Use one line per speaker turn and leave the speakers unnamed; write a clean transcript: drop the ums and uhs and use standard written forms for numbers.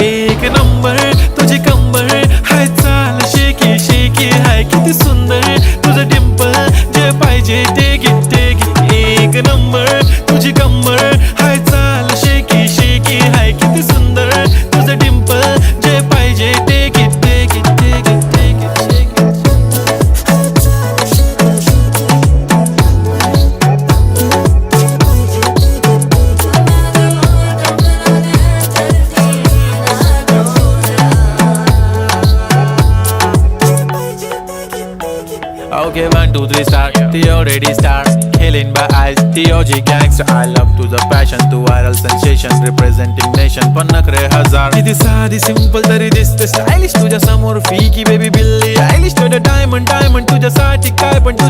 एक नंबर तुझी कंबर हाय, चाल शेकी शेकी हाय, किती सुंदर तुझं डिंपल, जे पाहिजे ते घे ते घे. एक नंबर तुझी कंबर हाय, चाल शेकी शेकी हाय, किती सुंदर तुझं डिंपल, जे पाहिजे ते घे ते घे ते घे ते घे. Okay, 1, 2, 3 start. The already start. Killing by eyes. The OG gangster. I love to the passion, to viral sensation, representing nation. पण नखरे हजार. किती साधी सिंपल तरी दिसते स्टायलिश तुझ्या समोर, फीकी बेबी बिल्ली आयलिश. तुझं डायमंड डायमंड तुझ्यासाठी काय पण